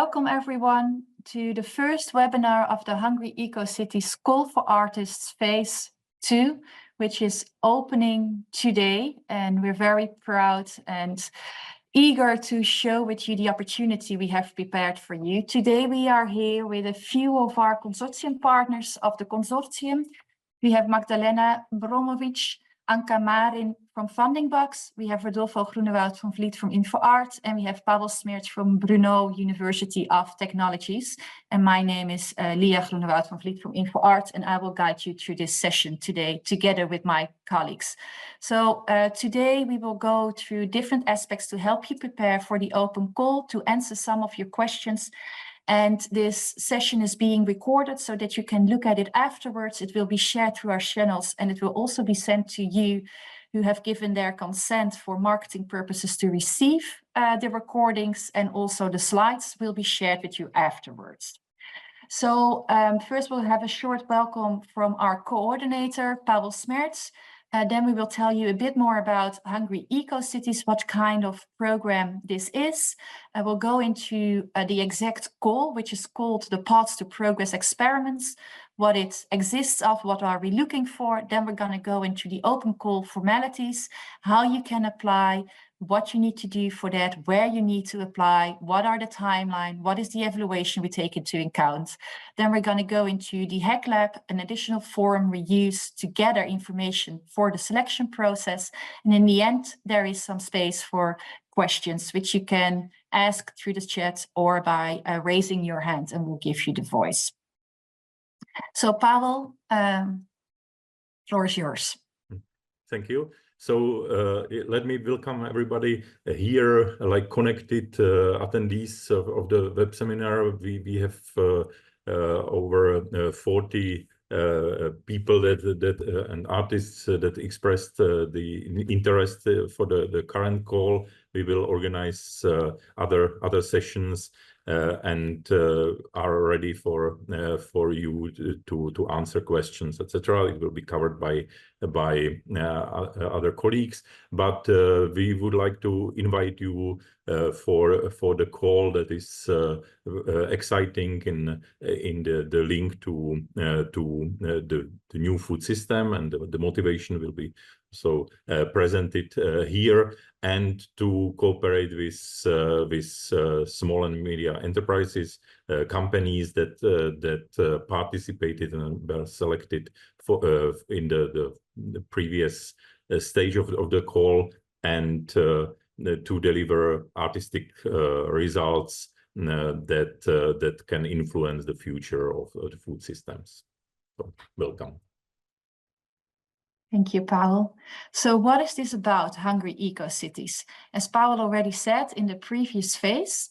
Welcome everyone to the first webinar of the Hungry EcoCities Call for Artists Phase 2, which is opening today. And we're very proud and eager to show with you the opportunity we have prepared for you. Today we are here with a few of our consortium partners of the consortium. We have Magdalena Bromovic, Anka Marin from Funding Box, we have Rodolfo Groenewoud van Vliet from InfoArt, and we have Pavel Smeerts from Brno University of Technologies. And my name is Lia Groenewoud van Vliet from InfoArt, and I will guide you through this session today together with my colleagues. So today we will go through different aspects to help you prepare for the open call, to answer some of your questions. And this session is being recorded so that you can look at it afterwards. It will be shared through our channels, and it will also be sent to you who have given their consent for marketing purposes to receive the recordings, and also the slides will be shared with you afterwards. So first we'll have a short welcome from our coordinator, Pavel Smeerts. Then we will tell you a bit more about Hungry EcoCities, what kind of program this is. We'll go into the exact call, which is called the Paths to Progress Experiments, what it exists of, what are we looking for. Then we're going to go into the open call formalities, how you can apply, what you need to do for that, where you need to apply, what are the timeline, what is the evaluation we take into account. Then we're going to go into the Hack Lab, an additional forum we use to gather information for the selection process. And in the end, there is some space for questions, which you can ask through the chat or by raising your hand, and we'll give you the voice. So Pavel, floor is yours. Thank you. So let me welcome everybody here, like connected attendees of the web seminar. We have over 40 people and artists that expressed the interest for the current call. We will organize other sessions and are ready for you to answer questions, etc. It will be covered by other colleagues, but we would like to invite you for the call that is exciting in the link to the new food system, and the motivation will be so presented here, and to cooperate with small and medium enterprises, companies that participated and were selected for in the previous stage of the call, and to deliver artistic results that can influence the future of the food systems. So, welcome. Thank you, Pavel. So what is this about, Hungry EcoCities? As Pavel already said in the previous phase,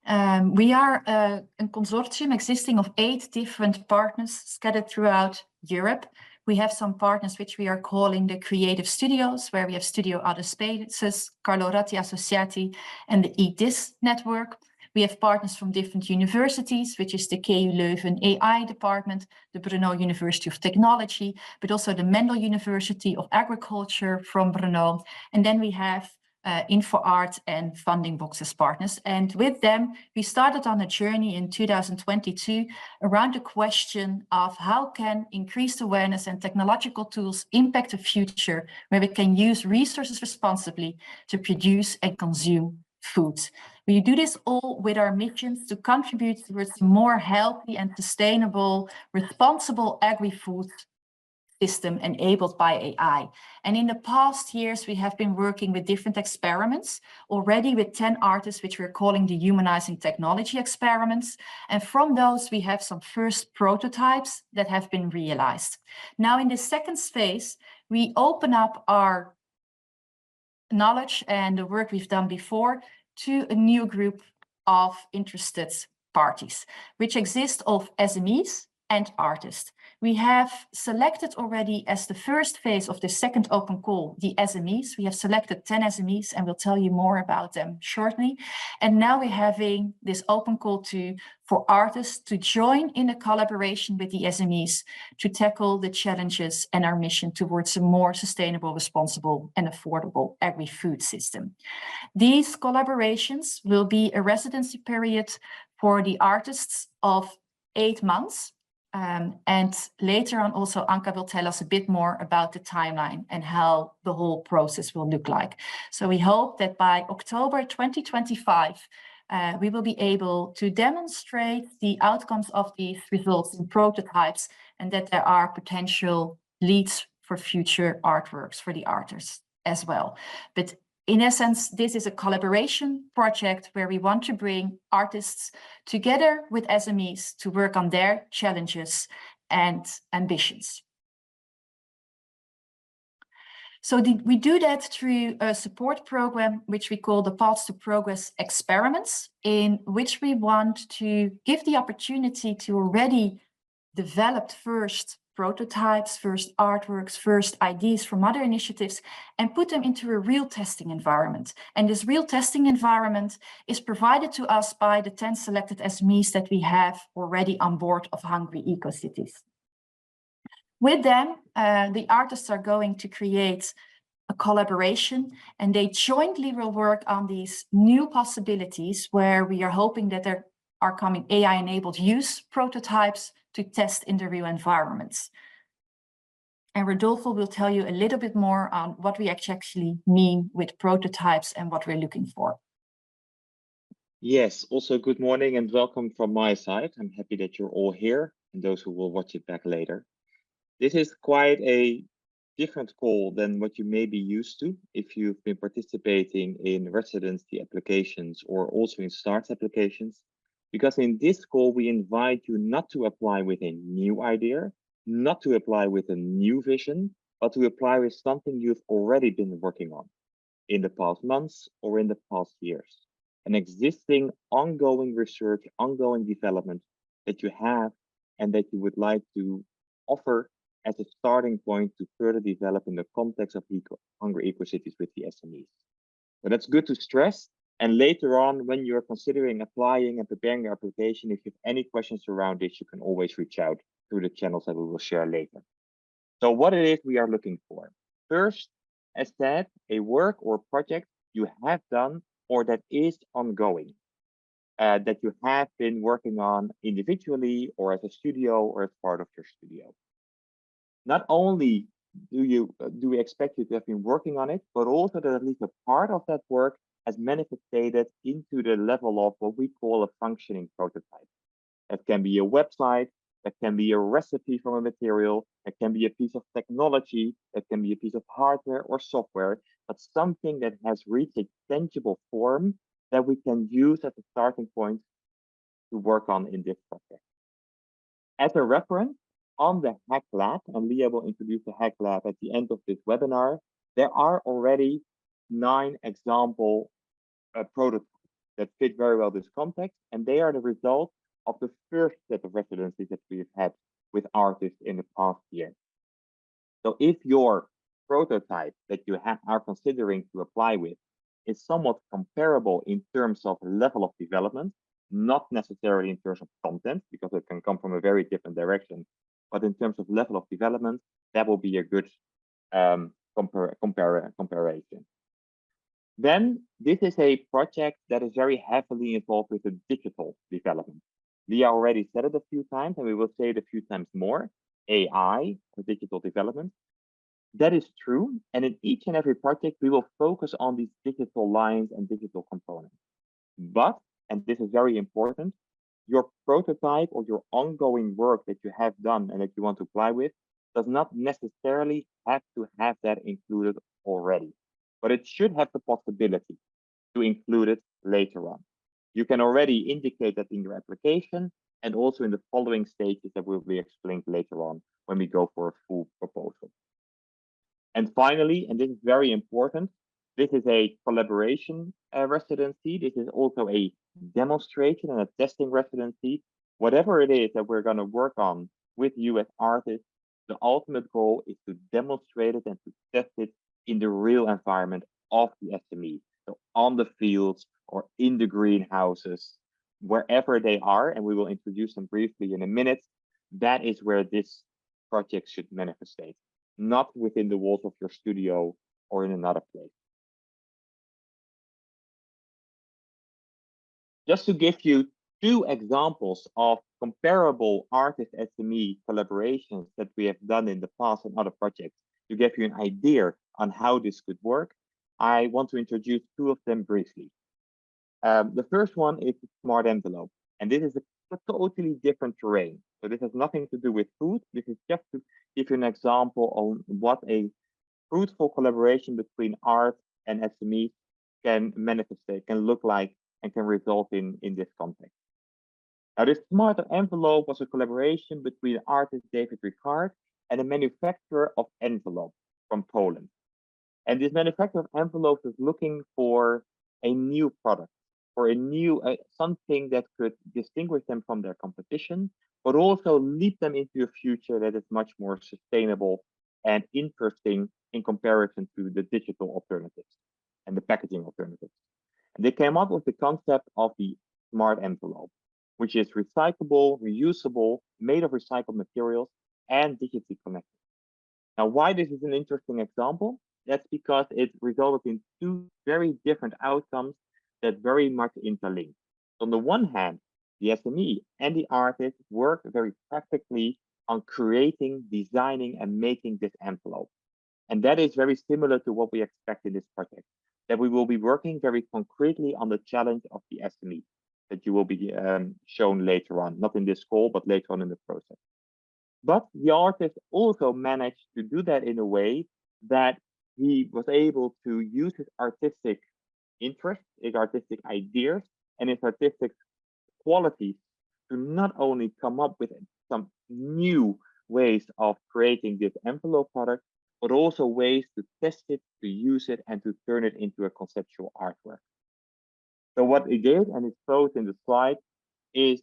we are a consortium existing of 8 different partners scattered throughout Europe. We have some partners which we are calling the creative studios, where we have Studio Other Spaces, Carlo Ratti Associati, and the Eat This network. We have partners from different universities, which is the KU Leuven AI department, the Brno University of Technology, but also the Mendel University of Agriculture from Brno. And then we have InfoArt and Funding Box as partners. And with them, we started on a journey in 2022 around the question of how can increased awareness and technological tools impact a future where we can use resources responsibly to produce and consume food. We do this all with our missions to contribute towards a more healthy and sustainable, responsible agri-food system enabled by AI. And in the past years, we have been working with different experiments, already with 10 artists, which we're calling the Humanizing Technology experiments. And from those, we have some first prototypes that have been realized. Now, in the second phase, we open up our knowledge and the work we've done before to a new group of interested parties, which exist of SMEs, and artists. We have selected already as the first phase of the second open call, the SMEs. We have selected 10 SMEs and we'll tell you more about them shortly. And now we're having this open call for artists to join in a collaboration with the SMEs to tackle the challenges and our mission towards a more sustainable, responsible and affordable agri-food system. These collaborations will be a residency period for the artists of 8 months. And later on also Anka will tell us a bit more about the timeline and how the whole process will look like. So we hope that by October 2025, we will be able to demonstrate the outcomes of these results in prototypes and that there are potential leads for future artworks for the artists as well. But in essence, this is a collaboration project where we want to bring artists together with SMEs to work on their challenges and ambitions. So we do that through a support program, which we call the Paths to Progress Experiments, in which we want to give the opportunity to already develop first prototypes, first artworks, first ideas from other initiatives, and put them into a real testing environment. And this real testing environment is provided to us by the 10 selected SMEs that we have already on board of Hungry EcoCities. With them, the artists are going to create a collaboration, and they jointly will work on these new possibilities where we are hoping that there are coming AI-enabled use prototypes to test in the real environments. And Rodolfo will tell you a little bit more on what we actually mean with prototypes and what we're looking for. Yes, also good morning and welcome from my side. I'm happy that you're all here and those who will watch it back later. This is quite a different call than what you may be used to if you've been participating in residency applications or also in STARTS applications. Because in this call, we invite you not to apply with a new idea, not to apply with a new vision, but to apply with something you've already been working on in the past months or in the past years. An existing ongoing research, ongoing development that you have and that you would like to offer as a starting point to further develop in the context of Hungry EcoCities with the SMEs. So that's good to stress. And later on, when you're considering applying and preparing your application, if you have any questions around this, you can always reach out through the channels that we will share later. So what it is we are looking for. First, as said, a work or project you have done or that is ongoing, that you have been working on individually or as a studio or as part of your studio. Not only do we expect you to have been working on it, but also that at least a part of that work has manifested into the level of what we call a functioning prototype. That can be a website, that can be a recipe from a material, that can be a piece of technology, that can be a piece of hardware or software, but something that has reached a tangible form that we can use as a starting point to work on in this project. As a reference, on the Hack Lab, and Leah will introduce the Hack Lab at the end of this webinar, there are already 9 example prototypes that fit very well this context, and they are the result of the first set of residencies that we've had with artists in the past year. So if your prototype that you are considering to apply with is somewhat comparable in terms of level of development, not necessarily in terms of content, because it can come from a very different direction, but in terms of level of development, that will be a good comparison. Then this is a project that is very heavily involved with the digital development. Leah already said it a few times, and we will say it a few times more, AI, or digital development. That is true, and in each and every project, we will focus on these digital lines and digital components. But, and this is very important, your prototype or your ongoing work that you have done and that you want to apply with does not necessarily have to have that included already, but it should have the possibility to include it later on. You can already indicate that in your application and also in the following stages that will be explained later on when we go for a full proposal. And finally, and this is very important, this is a collaboration residency. This is also a demonstration and a testing residency. Whatever it is that we're going to work on with you as artists, the ultimate goal is to demonstrate it and to test it in the real environment of the SME. So on the fields or in the greenhouses, wherever they are, and we will introduce them briefly in a minute, that is where this project should manifestate, not within the walls of your studio or in another place. Just to give you two examples of comparable artist SME collaborations that we have done in the past on other projects, to give you an idea on how this could work, I want to introduce two of them briefly. The first one is the smart envelope, and this is a totally different terrain. So this has nothing to do with food. This is just to give you an example on what a fruitful collaboration between art and SME can manifest, can look like, and can result in this context. Now, this smart envelope was a collaboration between artist David Ricard and a manufacturer of envelopes from Poland. And this manufacturer of envelopes is looking for a new product, for a new something that could distinguish them from their competition, but also lead them into a future that is much more sustainable and interesting in comparison to the digital alternatives and the packaging alternatives. And they came up with the concept of the smart envelope, which is recyclable, reusable, made of recycled materials, and digitally connected. Now, why this is an interesting example? That's because it resulted in two very different outcomes that very much interlink. On the one hand, the SME and the artist work very practically on creating, designing, and making this envelope. And that is very similar to what we expect in this project, that we will be working very concretely on the challenge of the SME that you will be shown later on, not in this call, but later on in the process. But the artist also managed to do that in a way that he was able to use his artistic interest, his artistic ideas, and his artistic qualities to not only come up with some new ways of creating this envelope product, but also ways to test it, to use it, and to turn it into a conceptual artwork. So what it did, and it's shown in the slide, is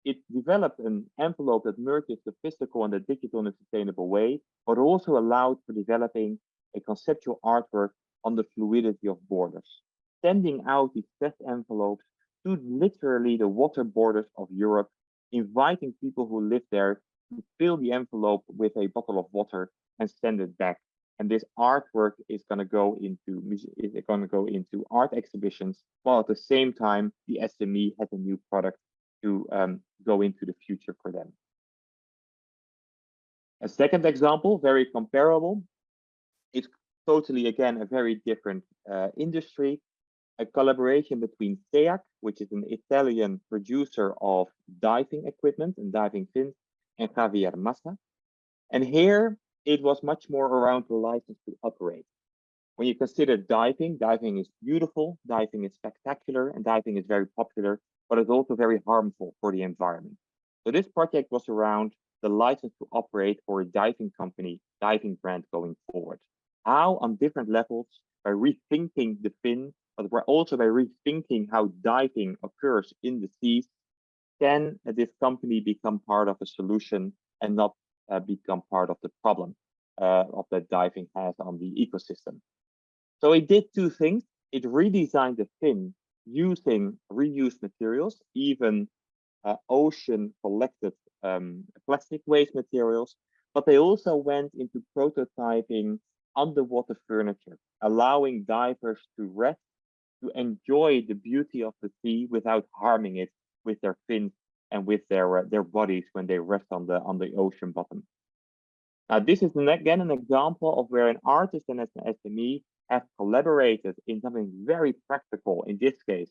it developed an envelope that merges the physical and the digital in a sustainable way, but also allowed for developing a conceptual artwork on the fluidity of borders, sending out these test envelopes to literally the water borders of Europe, inviting people who live there to fill the envelope with a bottle of water and send it back. And this artwork is going to go into art exhibitions, while at the same time the SME has a new product to go into the future for them. A second example, very comparable. It's totally, again, a very different industry. A collaboration between S+T+ARTS, which is an Italian producer of diving equipment and diving fins, and Javier Massa. And here it was much more around the license to operate. When you consider diving, diving is beautiful, diving is spectacular, and diving is very popular, but it's also very harmful for the environment. So this project was around the license to operate for a diving company, diving brand going forward. How on different levels, by rethinking the fin, but we're also by rethinking how diving occurs in the seas, can this company become part of a solution and not become part of the problem of that diving has on the ecosystem. So it did two things. It redesigned the fin using reused materials, even ocean collected plastic waste materials, but they also went into prototyping underwater furniture, allowing divers to rest, to enjoy the beauty of the sea without harming it with their fins and with their bodies when they rest on the ocean bottom. Now, this is again an example of where an artist and an SME have collaborated in something very practical, in this case,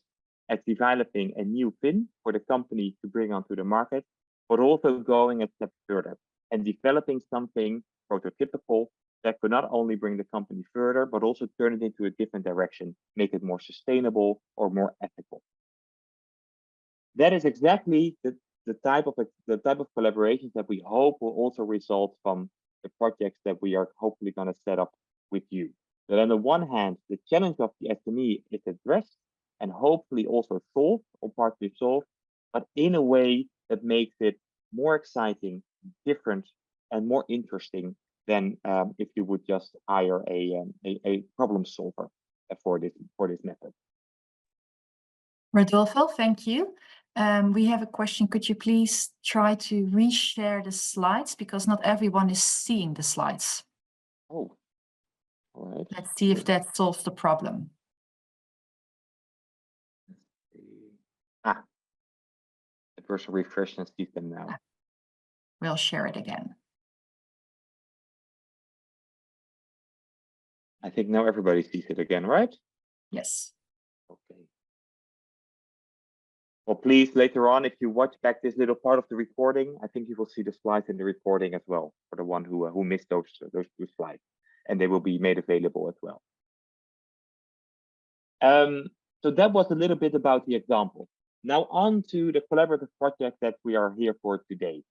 at developing a new fin for the company to bring onto the market, but also going a step further and developing something prototypical that could not only bring the company further, but also turn it into a different direction, make it more sustainable or more ethical. That is exactly the type of collaborations that we hope will also result from the projects that we are hopefully going to set up with you. So on the one hand, the challenge of the SME is addressed and hopefully also solved or partly solved, but in a way that makes it more exciting, different and more interesting than if you would just hire a problem solver for this method. Rodolfo, thank you. We have a question. Could you please try to reshare the slides, because not everyone is seeing the slides? Oh, all right. Let's see if that solves the problem. Ah, the person refresh and sees them now. We'll share it again. I think now everybody sees it again, right? Yes. Okay. Well, please, later on, if you watch back this little part of the recording, I think you will see the slides in the recording as well, for the one who missed those 2 slides, and they will be made available as well. So that was a little bit about the example. Now on to the collaborative project that we are here for today.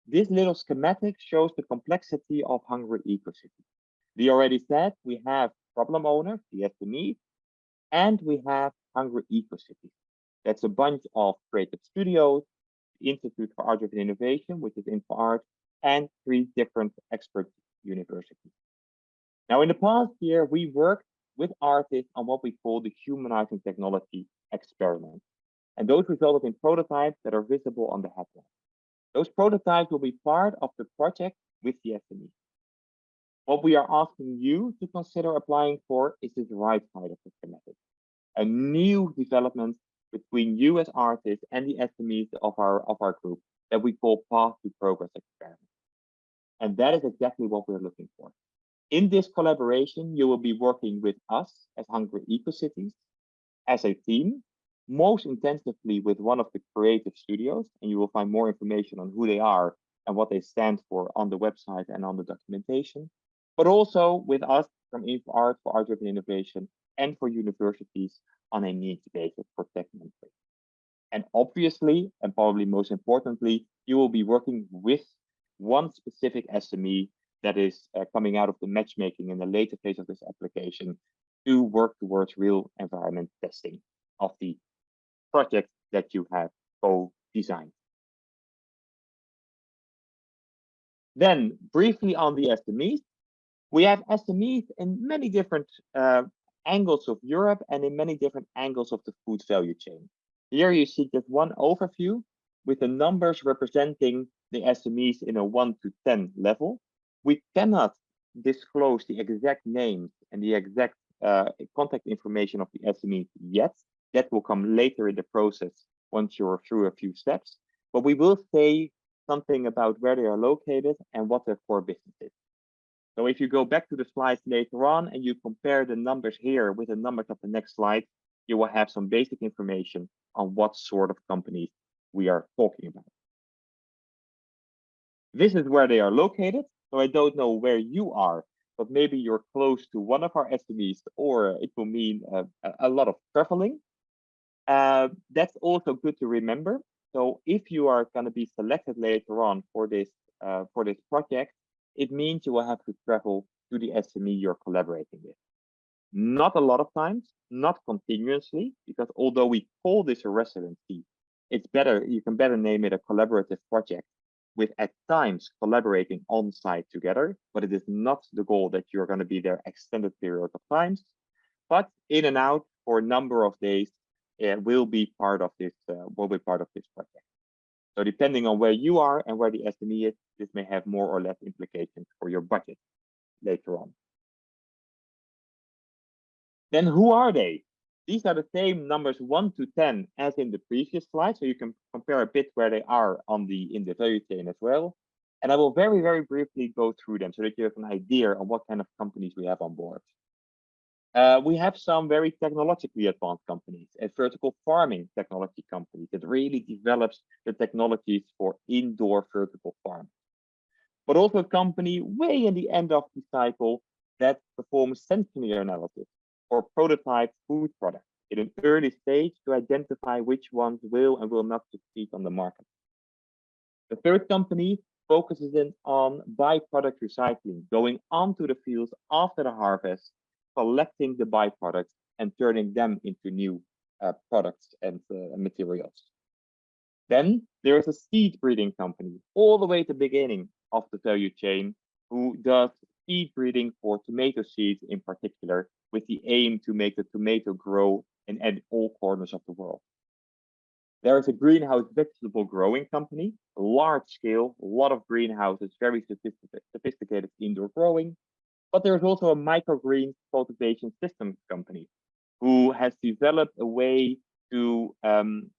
This little schematic shows the complexity of Hungry EcoCities. We already said we have problem owners, the SMEs, and we have Hungry EcoCities. That's a bunch of creative studios, the Institute for Art and Innovation, which is InfoArt, and 3 different expert universities. Now, in the past year, we worked with artists on what we call the humanizing technology experiment. And those resulted in prototypes that are visible on the headline. Those prototypes will be part of the project with the SME. What we are asking you to consider applying for is this right side of the schematic, a new development between you as artists and the SMEs of our group that we call Path to Progress experiment. And that is exactly what we're looking for. In this collaboration, you will be working with us as Hungry EcoCities, as a team, most intensively with one of the creative studios, and you will find more information on who they are and what they stand for on the website and on the documentation, but also with us from InfoArt for Art-Driven Innovation and for universities on a needs basis for tech mentoring. And obviously, and probably most importantly, you will be working with one specific SME that is coming out of the matchmaking in the later phase of this application to work towards real environment testing of the project that you have co-designed. Then briefly on the SMEs, we have SMEs in many different angles of Europe and in many different angles of the food value chain. Here you see just one overview with the numbers representing the SMEs in a 1 to 10 level. We cannot disclose the exact names and the exact contact information of the SMEs yet. That will come later in the process once you're through a few steps. But we will say something about where they are located and what their core business is. So if you go back to the slides later on and you compare the numbers here with the numbers of the next slide, you will have some basic information on what sort of companies we are talking about. This is where they are located. So I don't know where you are, but maybe you're close to one of our SMEs, or it will mean a lot of traveling. That's also good to remember. So if you are going to be selected later on for this project, it means you will have to travel to the SME you're collaborating with. Not a lot of times, not continuously, because although we call this a residency, it's better, you can better name it a collaborative project with at times collaborating on site together, but it is not the goal that you're going to be there extended period of times, but in and out for a number of days will be part of this project. So depending on where you are and where the SME is, this may have more or less implications for your budget later on. Then who are they? These are the same numbers 1 to 10 as in the previous slide, so you can compare a bit where they are in the value chain as well. And I will very, very briefly go through them so that you have an idea on what kind of companies we have on board. We have some very technologically advanced companies, a vertical farming technology company that really develops the technologies for indoor vertical farming. But also a company way in the end of the cycle that performs sensor analysis or prototype food products in an early stage to identify which ones will and will not succeed on the market. The third company focuses in on byproduct recycling, going onto the fields after the harvest, collecting the byproducts and turning them into new products and materials. Then there's a seed breeding company all the way at the beginning of the value chain who does seed breeding for tomato seeds in particular, with the aim to make the tomato grow in all corners of the world. There is a greenhouse vegetable growing company, large scale, a lot of greenhouses, very sophisticated indoor growing. But there's also a microgreen cultivation systems company who has developed a way to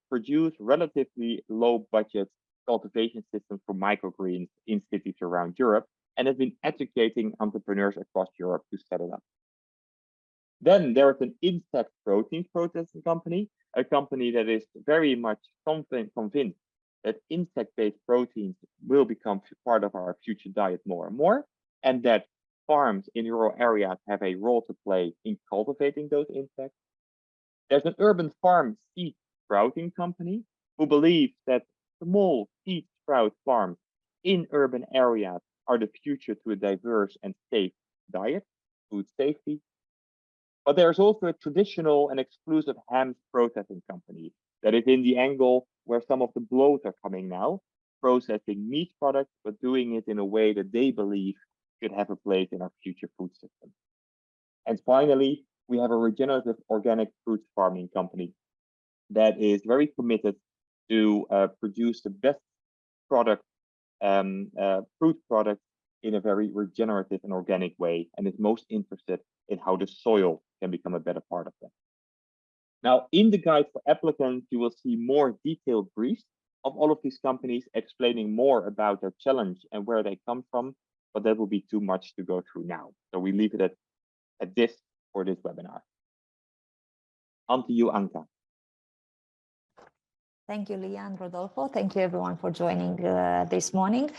produce relatively low budget cultivation systems for microgreens in cities around Europe, and has been educating entrepreneurs across Europe to set it up. Then there is an insect protein processing company, a company that is very much convinced that insect-based proteins will become part of our future diet more and more, and that farms in rural areas have a role to play in cultivating those insects. There's an urban farm seed sprouting company who believes that small seed sprout farms in urban areas are the future to a diverse and safe diet, food safety. But there's also a traditional and exclusive ham processing company that is in the angle where some of the blows are coming now, processing meat products, but doing it in a way that they believe should have a place in our future food system. And finally, we have a regenerative organic fruit farming company that is very committed to produce the best product, fruit products in a very regenerative and organic way, and is most interested in how the soil can become a better part of that. Now, in the guide for applicants, you will see more detailed briefs of all of these companies explaining more about their challenge and where they come from, but that will be too much to go through now. So we leave it at this for this webinar. On to you, Anka. Thank you, Leah and Rodolfo. Thank you everyone for joining this morning.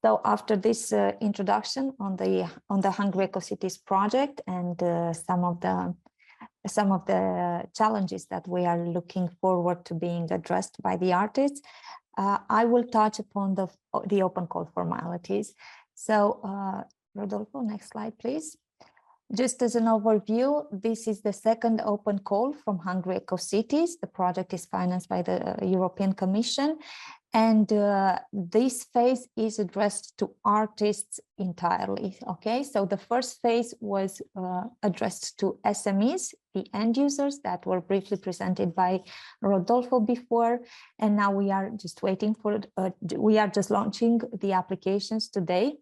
So after this introduction on the Hungry EcoCities project and some of the challenges that we are looking forward to being addressed by the artists, I will touch upon the open call formalities. So Rodolfo, next slide, please. Just as an overview, this is the second open call from Hungry EcoCities. The project is financed by the European Commission, and this phase is addressed to artists entirely. Okay, so the first phase was addressed to SMEs, the end users that were briefly presented by Rodolfo before, and now we are just waiting for we are just launching the applications today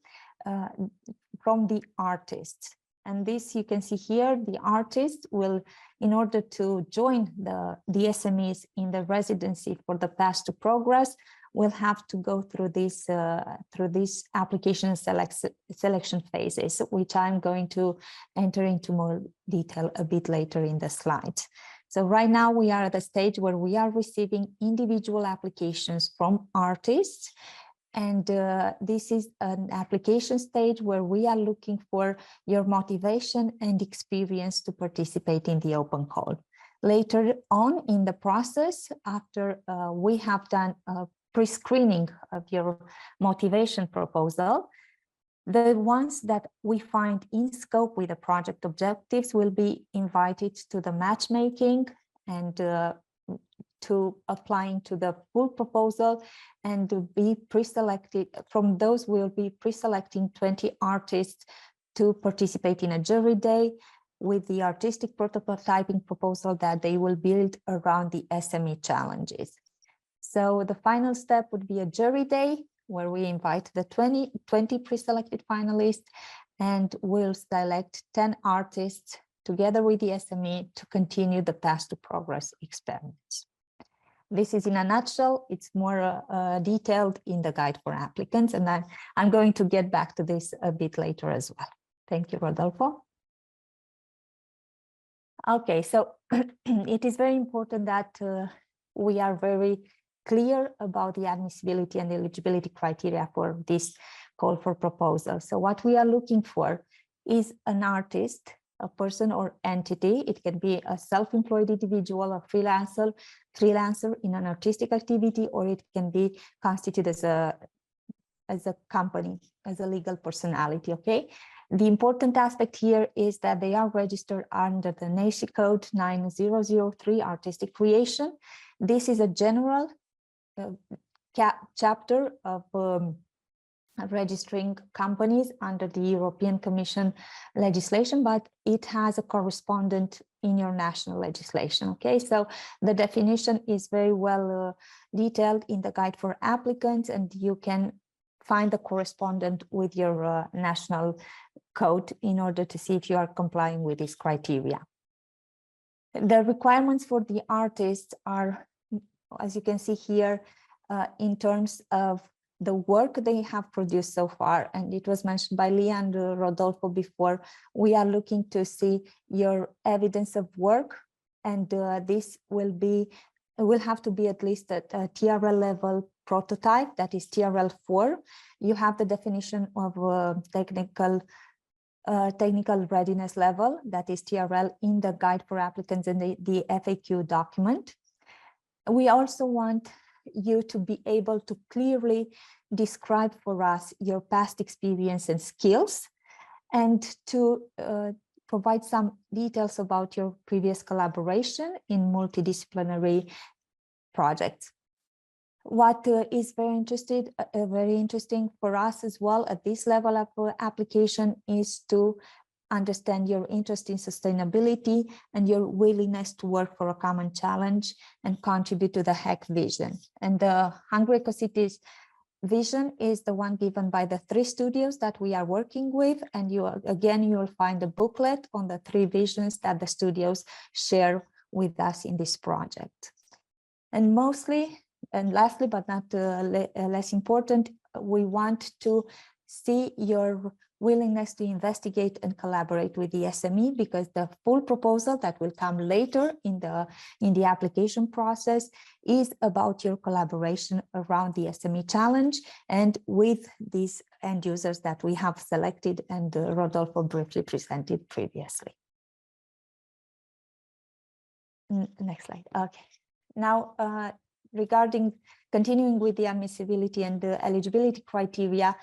from the artists. And this you can see here, the artists will, in order to join the SMEs in the residency for the Path to Progress, will have to go through these application selection phases, which I'm going to enter into more detail a bit later in the slide. So right now we are at a stage where we are receiving individual applications from artists. And this is an application stage where we are looking for your motivation and experience to participate in the open call. Later on in the process, after we have done a pre-screening of your motivation proposal, the ones that we find in scope with the project objectives will be invited to the matchmaking and to applying to the full proposal, and to be pre-selected. From those, we'll be pre-selecting 20 artists to participate in a jury day with the artistic prototyping proposal that they will build around the SME challenges. So the final step would be a jury day where we invite the 20 pre-selected finalists, and we'll select 10 artists together with the SME to continue the Path to Progress experiments. This is in a nutshell. It's more detailed in the guide for applicants, and I'm going to get back to this a bit later as well. Thank you, Rodolfo. Okay, so it is very important that we are very clear about the admissibility and eligibility criteria for this call for proposal. So what we are looking for is an artist, a person or entity. It can be a self-employed individual, a freelancer in an artistic activity, or it can be constituted as a company, as a legal personality. Okay. The important aspect here is that they are registered under the NACI code 9003 artistic creation. This is a general chapter of registering companies under the European Commission legislation, but it has a correspondent in your national legislation. Okay, so the definition is very well detailed in the guide for applicants, and you can find the correspondent with your national code in order to see if you are complying with this criteria. The requirements for the artists are, as you can see here, in terms of the work they have produced so far, and it was mentioned by Leah and Rodolfo before, we are looking to see your evidence of work, and this will have to be at least at a TRL level prototype, that is TRL 4. You have the definition of technical readiness level, that is TRL, in the guide for applicants in the FAQ document. We also want you to be able to clearly describe for us your past experience and skills, and to provide some details about your previous collaboration in multidisciplinary projects. What is very interesting for us as well at this level of application is to understand your interest in sustainability and your willingness to work for a common challenge and contribute to the HEC vision. And the Hungry EcoCities vision is the one given by the 3 studios that we are working with. And you will find a booklet on the 3 visions that the studios share with us in this project. And lastly, but not less important, we want to see your willingness to investigate and collaborate with the SME, because the full proposal that will come later in the application process is about your collaboration around the SME challenge and with these end users that we have selected and Rodolfo briefly presented previously. Next slide. Okay. Now, regarding continuing with the admissibility and the eligibility criteria,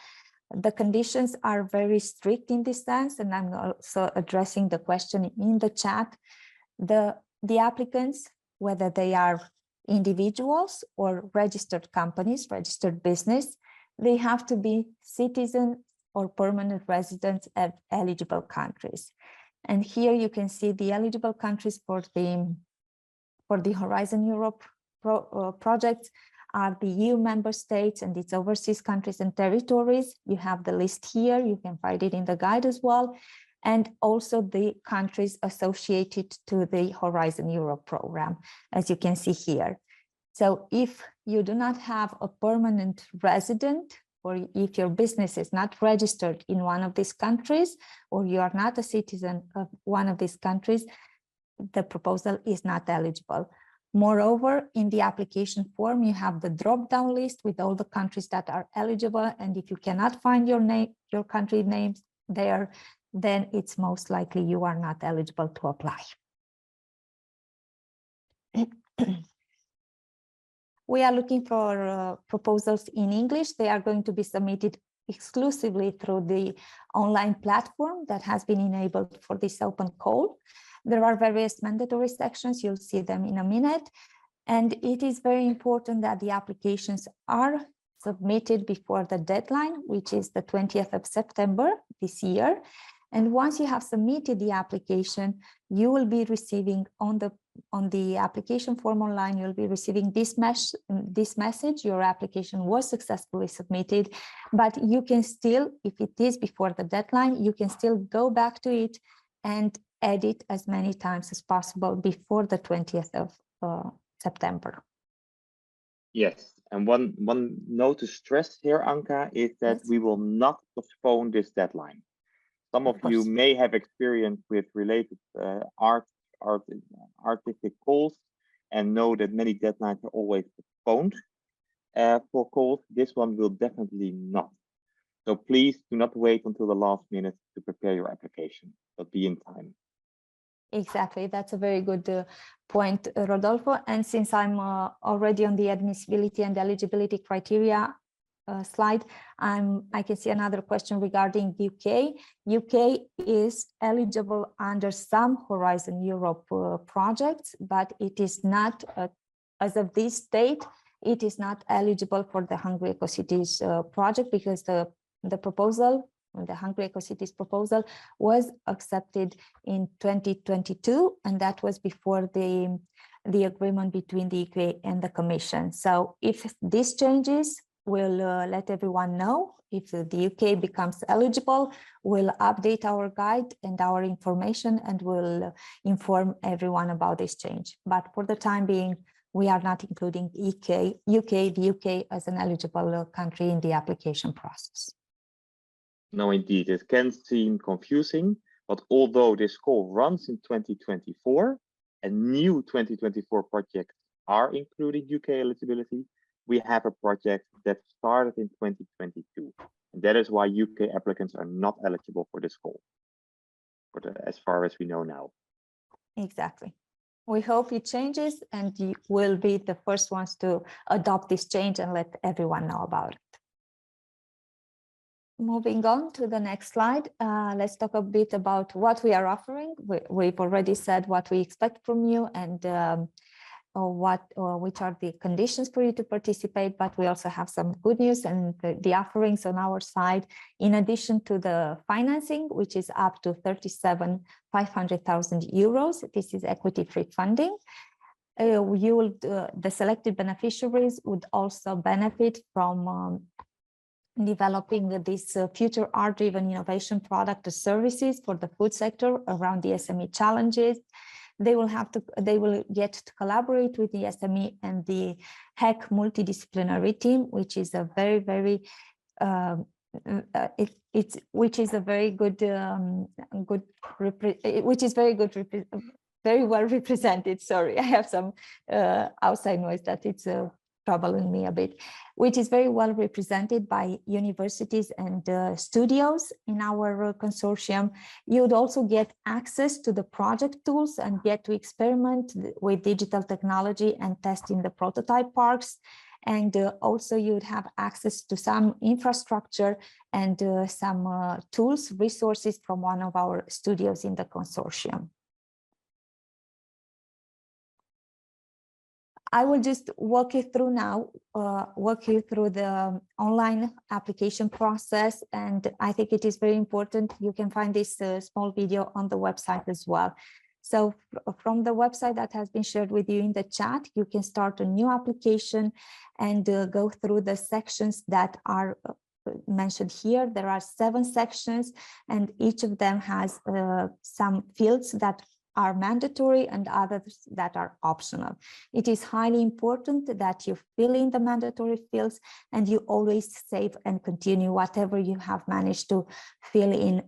the conditions are very strict in this sense, and I'm also addressing the question in the chat. The applicants, whether they are individuals or registered companies, registered business, they have to be citizen or permanent residents of eligible countries. And here you can see the eligible countries for the Horizon Europe project are the EU member states and its overseas countries and territories. You have the list here, you can find it in the guide as well, and also the countries associated to the Horizon Europe program, as you can see here. So if you do not have a permanent resident, or if your business is not registered in one of these countries, or you are not a citizen of one of these countries, the proposal is not eligible. Moreover, in the application form, you have the drop-down list with all the countries that are eligible. And if you cannot find your country names there, then it's most likely you are not eligible to apply. We are looking for proposals in English. They are going to be submitted exclusively through the online platform that has been enabled for this open call. There are various mandatory sections, you'll see them in a minute. And it is very important that the applications are submitted before the deadline, which is the 20th of September this year. And once you have submitted the application, you will be receiving on the application form online, you'll be receiving this message, your application was successfully submitted, but you can still, if it is before the deadline, you can still go back to it and edit as many times as possible before the 20th of September. Yes, and one note to stress here, Anka, is that we will not postpone this deadline. Some of you may have experience with related artistic calls and know that many deadlines are always postponed for calls. This one will definitely not. So please do not wait until the last minute to prepare your application, but be in time. Exactly, that's a very good point, Rodolfo. And since I'm already on the admissibility and eligibility criteria slide, I can see another question regarding UK. UK is eligible under some Horizon Europe projects, but it is not, as of this date, it is not eligible for the Hungry EcoCities project because the proposal, the Hungry EcoCities proposal, was accepted in 2022, and that was before the agreement between the UK and the Commission. So if this changes, we'll let everyone know. If the UK becomes eligible, we'll update our guide and our information, and we'll inform everyone about this change. But for the time being, we are not including the UK as an eligible country in the application process. No, indeed, it can seem confusing, but although this call runs in 2024 and new 2024 projects are including UK eligibility, we have a project that started in 2022. And that is why UK applicants are not eligible for this call, as far as we know now. Exactly. We hope it changes, and you will be the first ones to adopt this change and let everyone know about it. Moving on to the next slide, let's talk a bit about what we are offering. We've already said what we expect from you and which are the conditions for you to participate, but we also have some good news and the offerings on our side. In addition to the financing, which is up to 37,500,000 euros, this is equity-free funding. The selected beneficiaries would also benefit from developing this future art-driven innovation product or services for the food sector around the SME challenges. They will get to collaborate with the SME and the HEC multidisciplinary team, which is a very very well represented. Sorry, I have some outside noise that it's troubling me a bit, which is very well represented by universities and studios in our consortium. You would also get access to the project tools and get to experiment with digital technology and test in the prototype parks. And also you would have access to some infrastructure and some tools, resources from one of our studios in the consortium. I will just walk you through the online application process, and I think it is very important. You can find this small video on the website as well. So from the website that has been shared with you in the chat, you can start a new application and go through the sections that are mentioned here. There are 7 sections, and each of them has some fields that are mandatory and others that are optional. It is highly important that you fill in the mandatory fields and you always save and continue whatever you have managed to fill in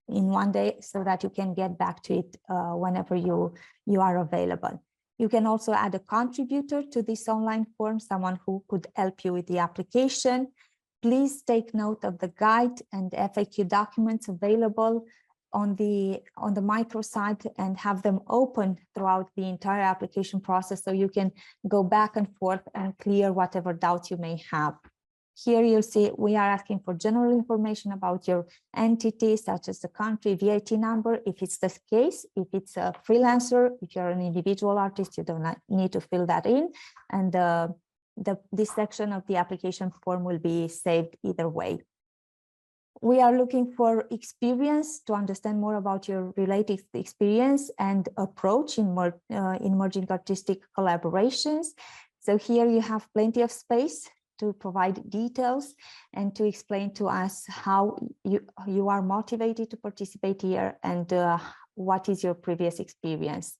one day, so that you can get back to it whenever you are available. You can also add a contributor to this online form, someone who could help you with the application. Please take note of the guide and FAQ documents available on the microsite and have them open throughout the entire application process, so you can go back and forth and clear whatever doubts you may have. Here you'll see we are asking for general information about your entity, such as the country, VAT number, if it's the case. If it's a freelancer, if you're an individual artist, you don't need to fill that in. And this section of the application form will be saved either way. We are looking for experience to understand more about your related experience and approach in emerging artistic collaborations. So here you have plenty of space to provide details and to explain to us how you are motivated to participate here and what is your previous experience.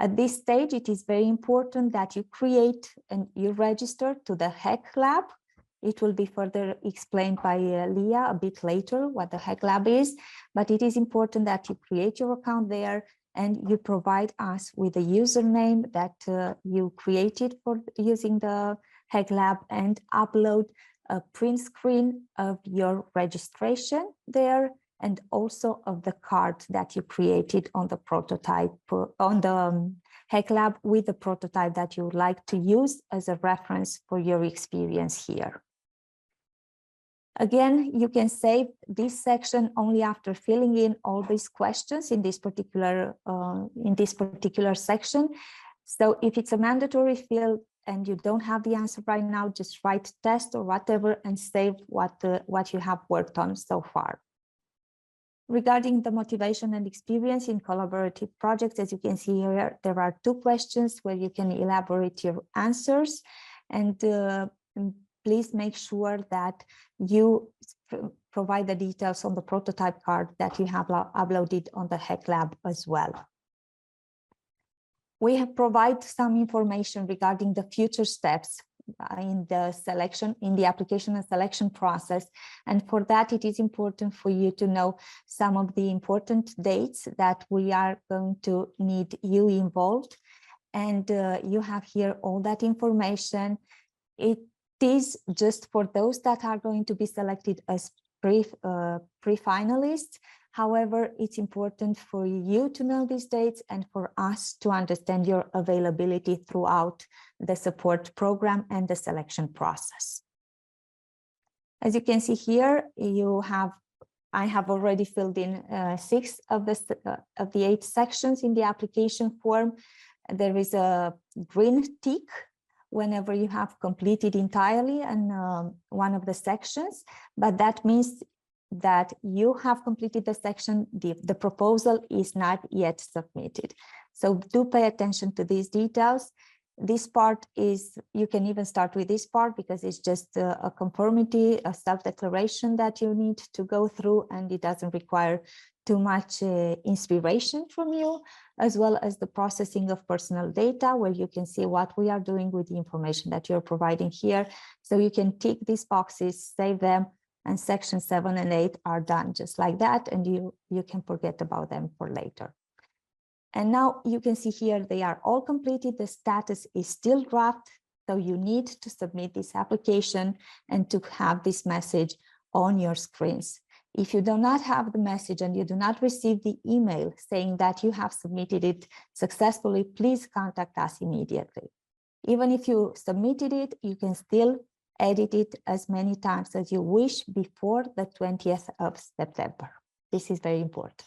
At this stage, it is very important that you create and you register to the HEC Lab. It will be further explained by Leah a bit later what the HEC Lab is, but it is important that you create your account there and you provide us with a username that you created for using the HEC Lab, and upload a print screen of your registration there and also of the card that you created on the prototype, on the HEC Lab, with the prototype that you would like to use as a reference for your experience here. Again, you can save this section only after filling in all these questions in this particular section. So if it's a mandatory field, and you don't have the answer right now, just write test or whatever and save what you have worked on so far. Regarding the motivation and experience in collaborative projects, as you can see here, there are 2 questions where you can elaborate your answers, and please make sure that you provide the details on the prototype card that you have uploaded on the Hack Lab as well. We have provided some information regarding the future steps in the application and selection process. And for that, it is important for you to know some of the important dates that we are going to need you involved. And you have here all that information. It is just for those that are going to be selected as pre-finalists. However, it's important for you to know these dates and for us to understand your availability throughout the support program and the selection process. As you can see here, I have already filled in 6 of the 8 sections in the application form. There is a green tick whenever you have completed entirely and one of the sections, but that means that you have completed the section, the proposal is not yet submitted. So do pay attention to these details. This part is, you can even start with this part because it's just a conformity, a self-declaration that you need to go through, and it doesn't require too much inspiration from you, as well as the processing of personal data, where you can see what we are doing with the information that you're providing here. So you can tick these boxes, save them, and section 7 and 8 are done just like that, and you can forget about them for later. And now you can see here they are all completed. The status is still draft, so you need to submit this application and to have this message on your screens. If you do not have the message and you do not receive the email saying that you have submitted it successfully, please contact us immediately. Even if you submitted it, you can still edit it as many times as you wish before the 20th of September. This is very important.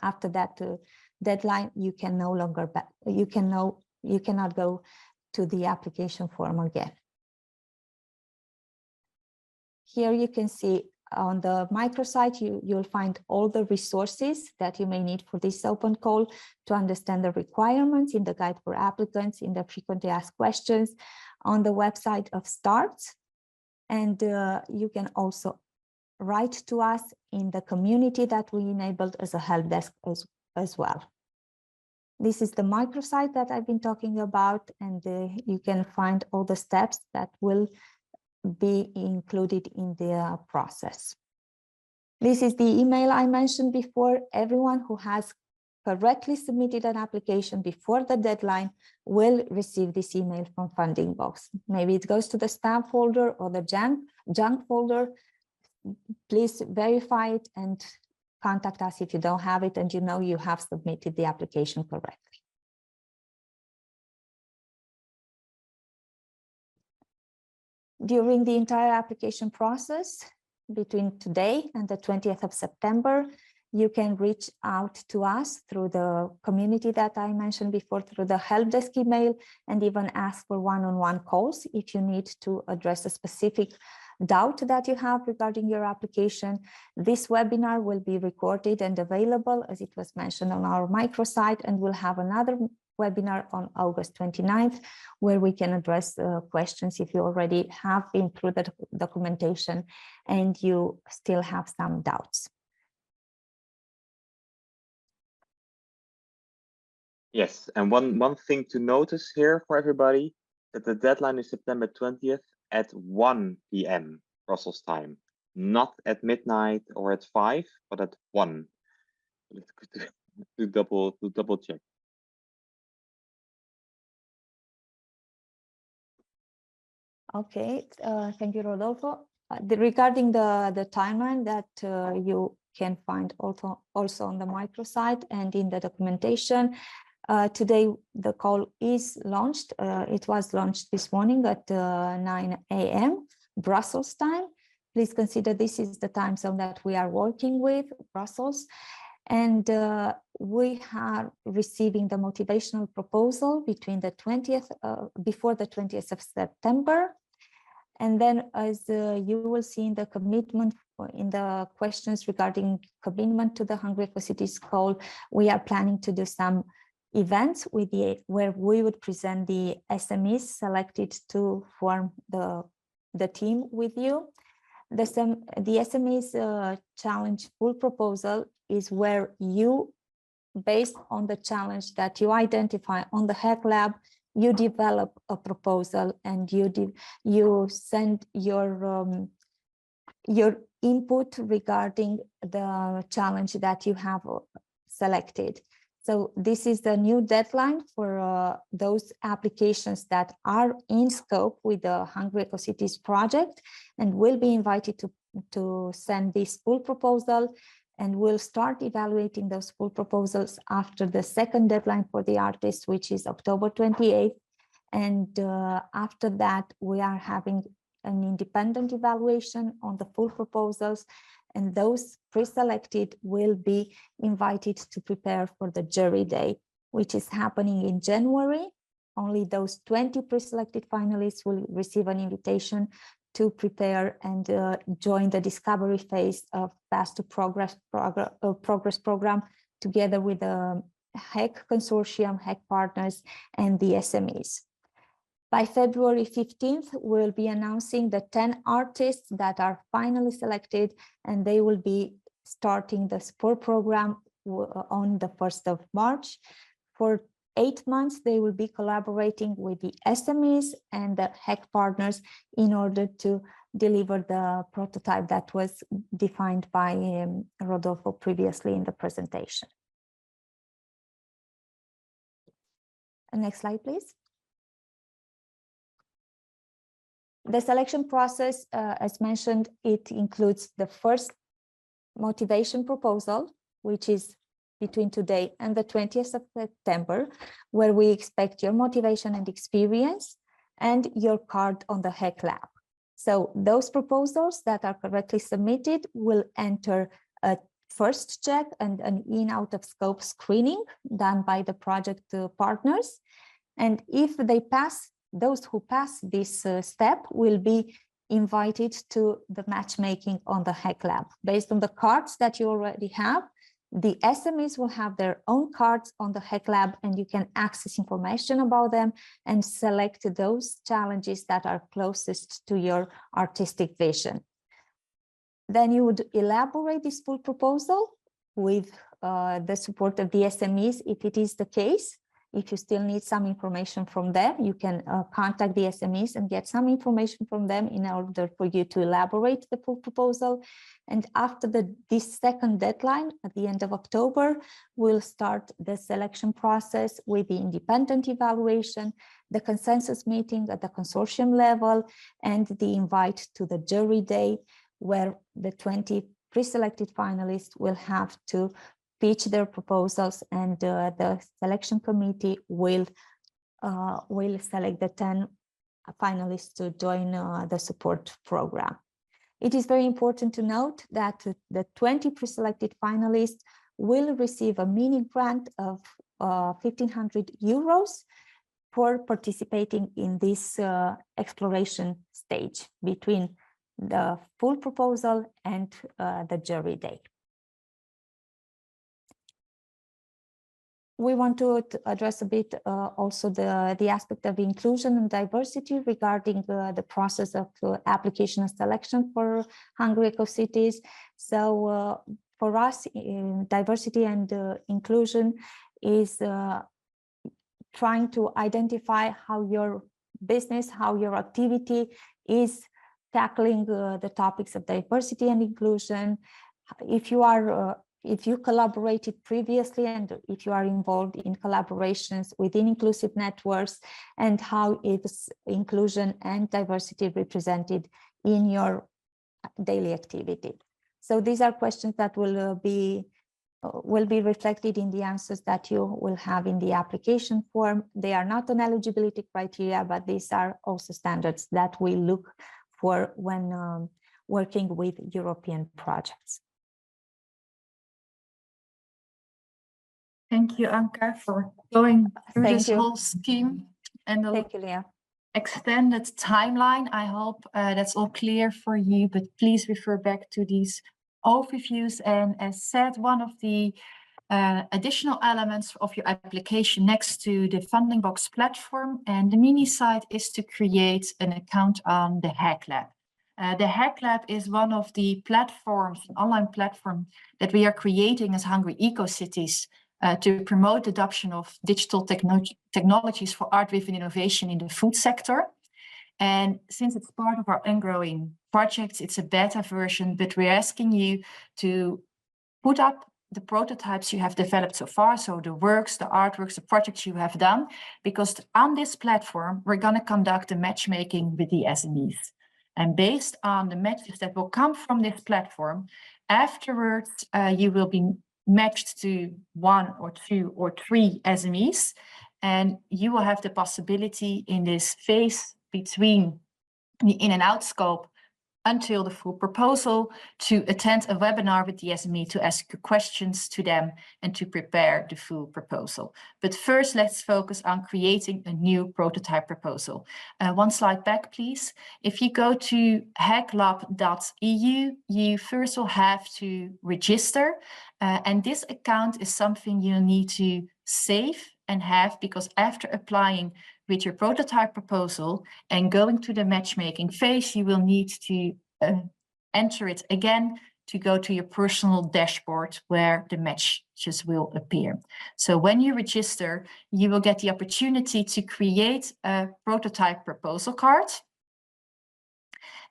After that deadline, you can no longer you cannot go to the application form again. Here you can see on the microsite, you'll find all the resources that you may need for this open call to understand the requirements in the guide for applicants, in the frequently asked questions, on the website of STARTS. And you can also write to us in the community that we enabled as a help desk as well. This is the microsite that I've been talking about, and you can find all the steps that will be included in the process. This is the email I mentioned before. Everyone who has correctly submitted an application before the deadline will receive this email from Funding Box. Maybe it goes to the spam folder or the junk folder. Please verify it and contact us if you don't have it and you know you have submitted the application correctly. During the entire application process, between today and the 20th of September, you can reach out to us through the community that I mentioned before, through the help desk email, and even ask for one-on-one calls if you need to address a specific doubt that you have regarding your application. This webinar will be recorded and available, as it was mentioned, on our microsite, and we'll have another webinar on August 29th, where we can address questions if you already have been through the documentation and you still have some doubts. Yes, and one thing to notice here for everybody, that the deadline is September 20th at 1 p.m. Brussels time, not at midnight or at 5, but at 1. To double check. Okay, thank you, Rodolfo. Regarding the timeline that you can find also on the microsite and in the documentation, today the call is launched. It was launched this morning at 9 a.m. Brussels time. Please consider this is the time zone that we are working with, Brussels. And we are receiving the motivational proposal between the 20th, before the 20th of September. And then as you will see in the commitment, in the questions regarding commitment to the Hungry EcoCities call, we are planning to do some events with where we would present the SMEs selected to form the team with you. The SMEs challenge full proposal is where you, based on the challenge that you identify on the Hack Lab, you develop a proposal and you send your input regarding the challenge that you have selected. So this is the new deadline for those applications that are in scope with the Hungry EcoCities project, and will be invited to send this full proposal, and we'll start evaluating those full proposals after the second deadline for the artists, which is October 28th. And after that, we are having an independent evaluation on the full proposals, and those pre-selected will be invited to prepare for the jury day, which is happening in January. Only those 20 pre-selected finalists will receive an invitation to prepare and join the discovery phase of Fast to Progress program together with the HEC consortium, HEC partners, and the SMEs. By February 15th, we'll be announcing the 10 artists that are finally selected, and they will be starting the support program on the 1st of March. For 8 months, they will be collaborating with the SMEs and the HEC partners in order to deliver the prototype that was defined by Rodolfo previously in the presentation. Next slide, please. The selection process, as mentioned, it includes the first motivation proposal, which is between today and the 20th of September, where we expect your motivation and experience and your card on the HEC Lab. So those proposals that are correctly submitted will enter a first check and an in-out of scope screening done by the project partners. And if they pass, those who pass this step will be invited to the matchmaking on the HEC Lab. Based on the cards that you already have, the SMEs will have their own cards on the HEC Lab, and you can access information about them and select those challenges that are closest to your artistic vision. Then you would elaborate this full proposal with the support of the SMEs if it is the case. If you still need some information from them, you can contact the SMEs and get some information from them in order for you to elaborate the full proposal. And after this second deadline at the end of October, we'll start the selection process with the independent evaluation, the consensus meeting at the consortium level, and the invite to the jury day, where the 20 pre-selected finalists will have to pitch their proposals, and the selection committee will select the 10 finalists to join the support program. It is very important to note that the 20 pre-selected finalists will receive a mini grant of 1,500 euros for participating in this exploration stage between the full proposal and the jury day. We want to address a bit also the aspect of inclusion and diversity regarding the process of application and selection for Hungry EcoCities. So for us, diversity and inclusion is trying to identify how your business, how your activity is tackling the topics of diversity and inclusion. If you collaborated previously, and if you are involved in collaborations within inclusive networks, and how is inclusion and diversity represented in your daily activity. So these are questions that will be reflected in the answers that you will have in the application form. They are not an eligibility criteria, but these are also standards that we look for when working with European projects. Thank you, Anke, for going through Thank this you. whole scheme and the Thank you, Leah. extended timeline. I hope that's all clear for you, but please refer back to these overviews. And as said, one of the additional elements of your application next to the Funding Box platform and the mini site is to create an account on the Hack Lab. The Hack Lab is one of the platforms, an online platform that we are creating as Hungry EcoCities to promote the adoption of digital technologies for art-driven innovation in the food sector. And since it's part of our ongoing projects, it's a beta version, but we're asking you to put up the prototypes you have developed so far, so the works, the artworks, the projects you have done, because on this platform, we're going to conduct the matchmaking with the SMEs. And based on the matches that will come from this platform, afterwards, you will be matched to 1 or 2 or 3 SMEs, and you will have the possibility in this phase between the in and out scope until the full proposal to attend a webinar with the SME to ask questions to them and to prepare the full proposal. But first, let's focus on creating a new prototype proposal. One slide back, please. If you go to hacklab.eu, you first will have to register. And this account is something you need to save and have, because after applying with your prototype proposal and going to the matchmaking phase, you will need to enter it again to go to your personal dashboard where the matches will appear. So when you register, you will get the opportunity to create a prototype proposal card.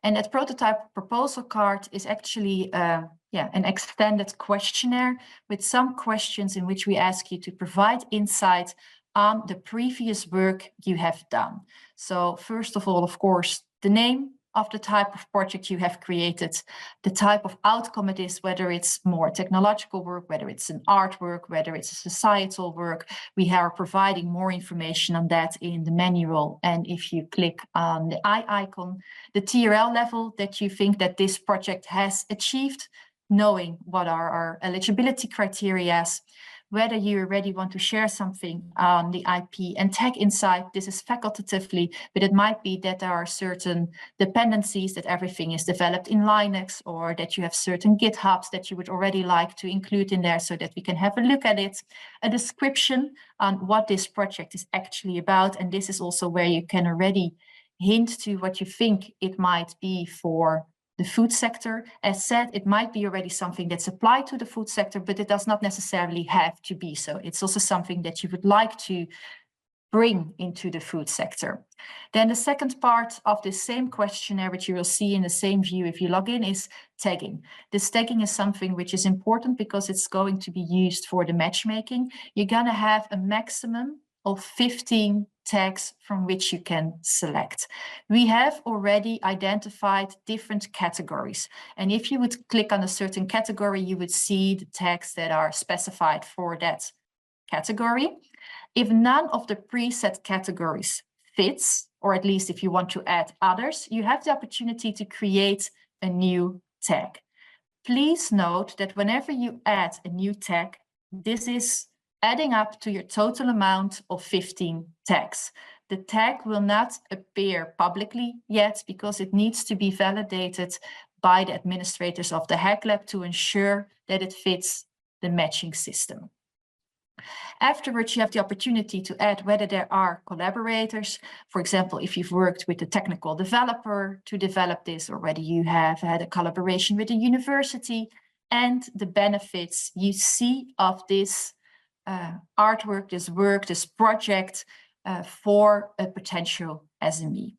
And that prototype proposal card is actually an extended questionnaire with some questions in which we ask you to provide insight on the previous work you have done. So first of all, of course, the name of the type of project you have created, the type of outcome it is, whether it's more technological work, whether it's an artwork, whether it's a societal work. We are providing more information on that in the manual. And if you click on the eye icon, the TRL level that you think that this project has achieved, knowing what are our eligibility criteria, whether you already want to share something on the IP and tag insight. This is facultatively, but it might be that there are certain dependencies, that everything is developed in Linux, or that you have certain GitHubs that you would already like to include in there so that we can have a look at it. A description on what this project is actually about. And this is also where you can already hint to what you think it might be for the food sector. As said, it might be already something that's applied to the food sector, but it does not necessarily have to be so. It's also something that you would like to bring into the food sector. Then the second part of the same questionnaire, which you will see in the same view if you log in, is tagging. This tagging is something which is important because it's going to be used for the matchmaking. You're going to have a maximum of 15 tags from which you can select. We have already identified different categories. And if you would click on a certain category, you would see the tags that are specified for that category. If none of the preset categories fits, or at least if you want to add others, you have the opportunity to create a new tag. Please note that whenever you add a new tag, this is adding up to your total amount of 15 tags. The tag will not appear publicly yet because it needs to be validated by the administrators of the Hack Lab to ensure that it fits the matching system. Afterwards, you have the opportunity to add whether there are collaborators. For example, if you've worked with a technical developer to develop this, or whether you have had a collaboration with a university, and the benefits you see of this artwork, this work, this project for a potential SME.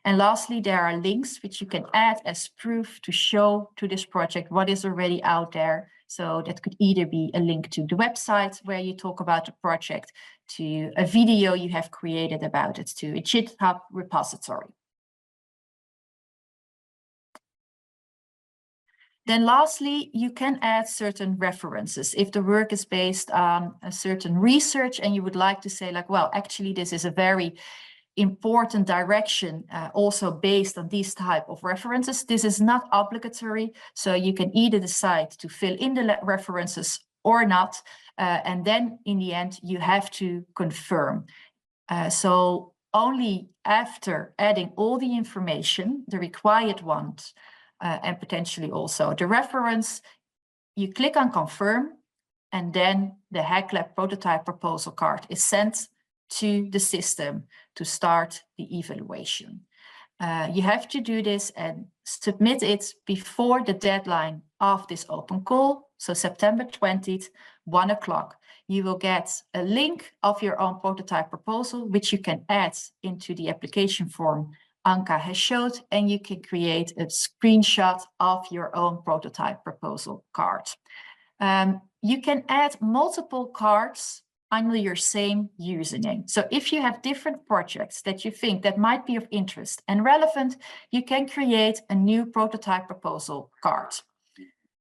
And lastly, there are links which you can add as proof to show to this project what is already out there. So that could either be a link to the website where you talk about the project, to a video you have created about it, to a GitHub repository. Then lastly, you can add certain references. If the work is based on a certain research and you would like to say like, well, actually, this is a very important direction also based on these type of references. This is not obligatory, so you can either decide to fill in the references or not. And then in the end, you have to confirm. So only after adding all the information, the required ones, and potentially also the reference, you click on confirm, and then the HackLab prototype proposal card is sent to the system to start the evaluation. You have to do this and submit it before the deadline of this open call. So September 20th, 1 o'clock. You will get a link of your own prototype proposal, which you can add into the application form Anka has showed, and you can create a screenshot of your own prototype proposal card. You can add multiple cards under your same username. So if you have different projects that you think that might be of interest and relevant, you can create a new prototype proposal card.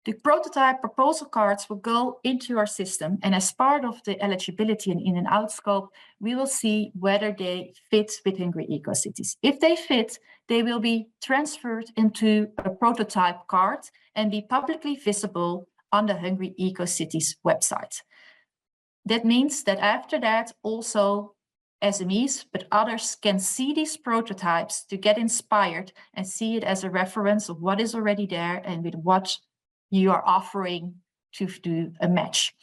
The prototype proposal cards will go into our system, and as part of the eligibility and in and out scope, we will see whether they fit with Hungry EcoCities. If they fit, they will be transferred into a prototype card and be publicly visible on the Hungry EcoCities website. That means that after that, also SMEs, but others can see these prototypes to get inspired and see it as a reference of what is already there and with what you are offering to do a match.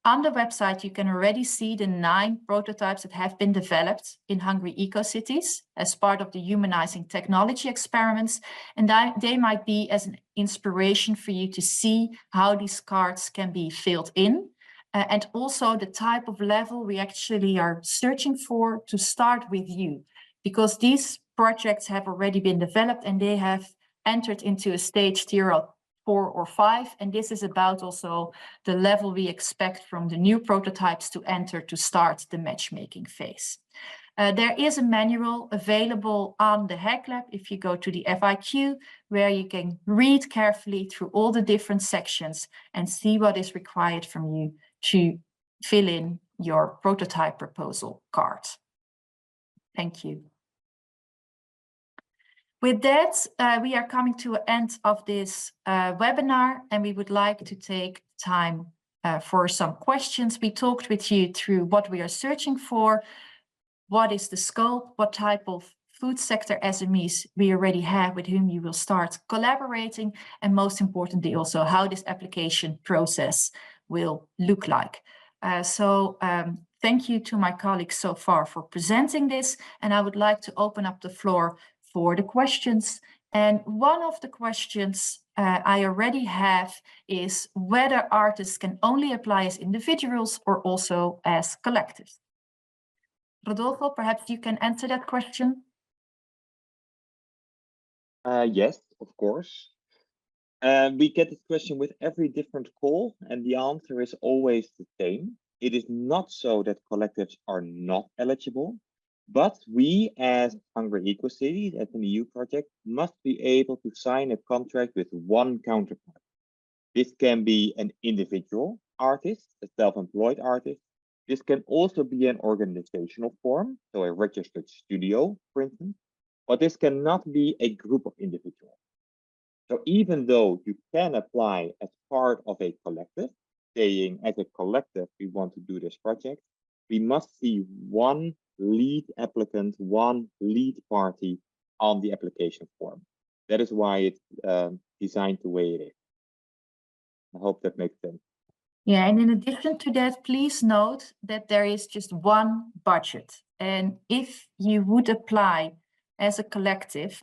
On the website, you can already see the 9 prototypes that have been developed in Hungry EcoCities as part of the humanizing technology experiments. And they might be as an inspiration for you to see how these cards can be filled in. And also the type of level we actually are searching for to start with you, because these projects have already been developed and they have entered into a stage tier of 4 or 5. And this is about also the level we expect from the new prototypes to enter to start the matchmaking phase. There is a manual available on the HackLab if you go to the FIQ, where you can read carefully through all the different sections and see what is required from you to fill in your prototype proposal card. Thank you. With that, we are coming to an end of this webinar, and we would like to take time for some questions. We talked with you through what we are searching for, what is the scope, what type of food sector SMEs we already have with whom you will start collaborating, and most importantly also how this application process will look like. Thank you to my colleagues so far for presenting this, and I would like to open up the floor for the questions. And one of the questions I already have is whether artists can only apply as individuals or also as collectives. Rodolfo, perhaps you can answer that question. Yes, of course. We get this question with every different call, and the answer is always the same. It is not so that collectives are not eligible, but we as Hungry EcoCities, as an EU project, must be able to sign a contract with one counterpart. This can be an individual artist, a self-employed artist. This can also be an organizational form, so a registered studio, for instance, but this cannot be a group of individuals. So even though you can apply as part of a collective, saying as a collective we want to do this project, we must see one lead applicant, one lead party on the application form. That is why it's designed the way it is. I hope that makes sense. Yeah, and in addition to that, please note that there is just one budget. And if you would apply as a collective,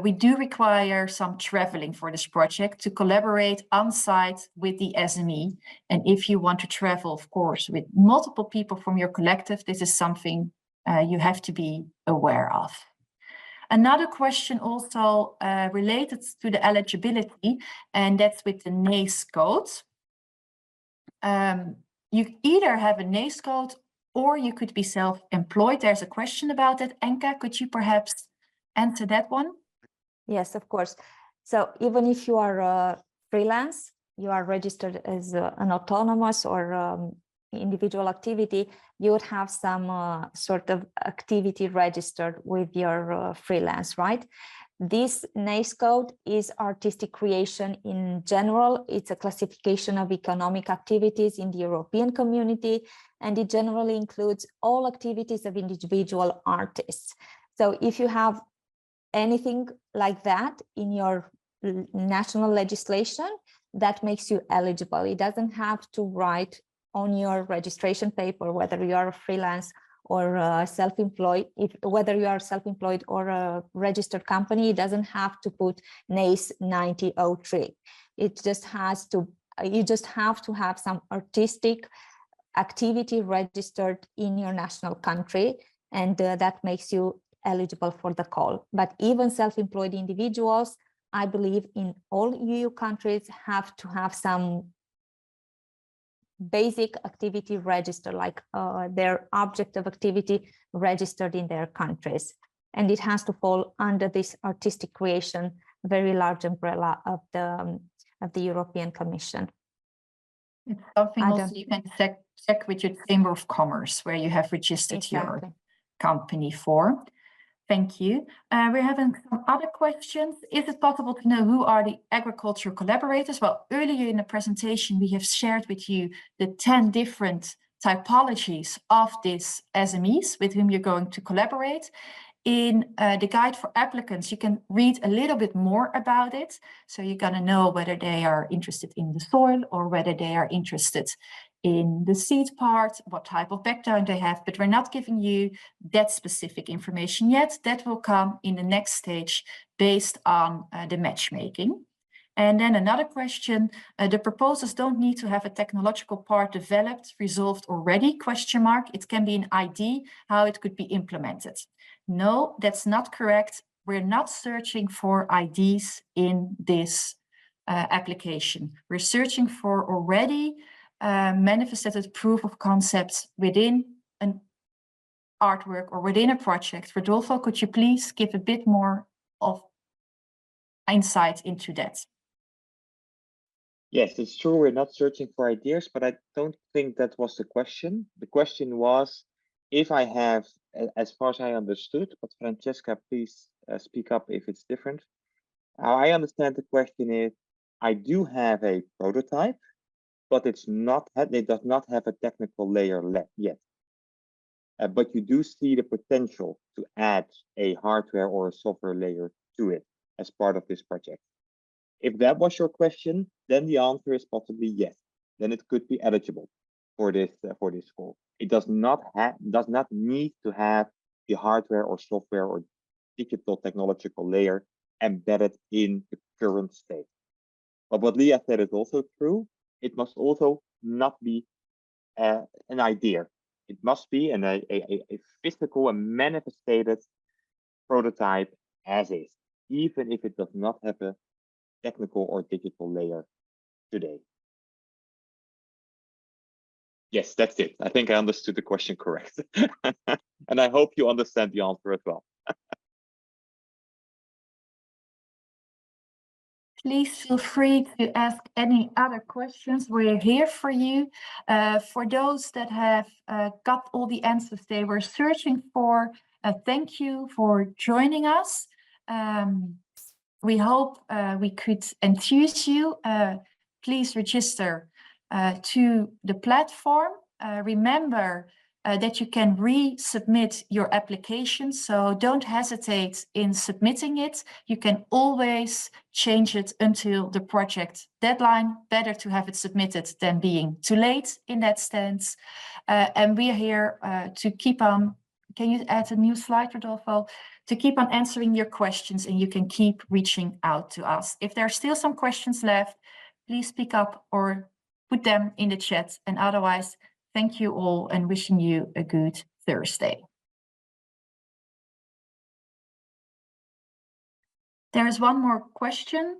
we do require some traveling for this project to collaborate on site with the SME. And if you want to travel, of course, with multiple people from your collective, this is something you have to be aware of. Another question also related to the eligibility, and that's with the NACE code. You either have a NACE code or you could be self-employed. There's a question about it. Anka, could you perhaps answer that one? Yes, of course. So even if you are freelance, you are registered as an autonomous or individual activity, you would have some sort of activity registered with your freelance, right? This NACE code is artistic creation in general. It's a classification of economic activities in the European community, and it generally includes all activities of individual artists. So if you have anything like that in your national legislation, that makes you eligible. It doesn't have to write on your registration paper whether you are a freelance or self-employed. Whether you are self-employed or a registered company, it doesn't have to put NACE 9003. It just has to, you just have to have some artistic activity registered in your national country, and that makes you eligible for the call. But even self-employed individuals, I believe in all EU countries, have to have some basic activity register, like their object of activity registered in their countries. And it has to fall under this artistic creation, very large umbrella of the European Commission. It's something also you can check with your Chamber of Commerce, where you have registered your company for. Thank you. We're having some other questions. Is it possible to know who are the agricultural collaborators? Well, earlier in the presentation, we have shared with you the 10 different typologies of these SMEs with whom you're going to collaborate. In the guide for applicants, you can read a little bit more about it. So you're going to know whether they are interested in the soil or whether they are interested in the seed part, what type of background they have, but we're not giving you that specific information yet. That will come in the next stage based on the matchmaking. And then another question, the proposals don't need to have a technological part developed, resolved already, question mark. It can be an idea how it could be implemented. No, that's not correct. We're not searching for ideas in this application. We're searching for already manifested proof of concepts within an artwork or within a project. Rodolfo, could you please give a bit more of insight into that? Yes, it's true. We're not searching for ideas, but I don't think that was the question. The question was, if I have, as far as I understood, but Francesca, please speak up if it's different. How I understand the question is, I do have a prototype, but it does not have a technical layer yet. But you do see the potential to add a hardware or a software layer to it as part of this project. If that was your question, then the answer is possibly yes. Then it could be eligible for this call. It does not need to have the hardware or software or digital technological layer embedded in the current state. But what Leah said is also true. It must also not be an idea. It must be a physical and manifested prototype as is, even if it does not have a technical or digital layer today. Yes, that's it. I think I understood the question correct. And I hope you understand the answer as well. Please feel free to ask any other questions. We're here for you. For those that have got all the answers they were searching for, thank you for joining us. We hope we could enthuse you. Please register to the platform. Remember that you can resubmit your application, so don't hesitate in submitting it. You can always change it until the project deadline. Better to have it submitted than being too late in that stance. And we are here to keep on. Can you add a new slide, Rodolfo? To keep on answering your questions, and you can keep reaching out to us. If there are still some questions left, please speak up or put them in the chat. And otherwise, thank you all and wishing you a good Thursday. There is one more question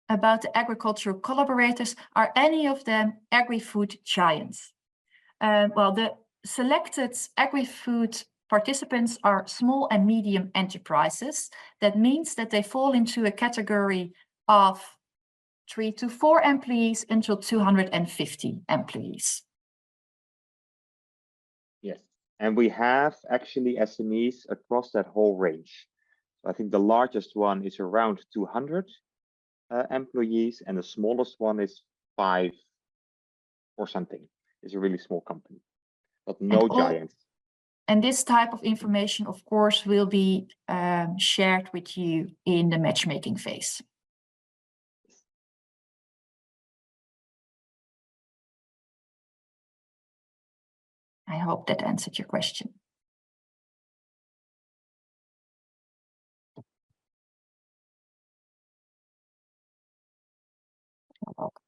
about the agricultural collaborators. Are any of them agri-food giants? Well, the selected agri-food participants are small and medium enterprises. That means that they fall into a category of 3 to 4 employees until 250 employees. Yes, and we have actually SMEs across that whole range. I think the largest one is around 200 employees, and the smallest one is 5 or something. It's a really small company, but no giants. And this type of information, of course, will be shared with you in the matchmaking phase. I hope that answered your question. You're welcome.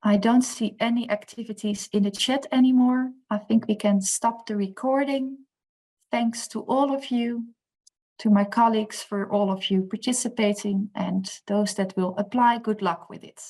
I don't see any activities in the chat anymore. I think we can stop the recording. Thanks to all of you, to my colleagues for all of you participating, and those that will apply, good luck with it.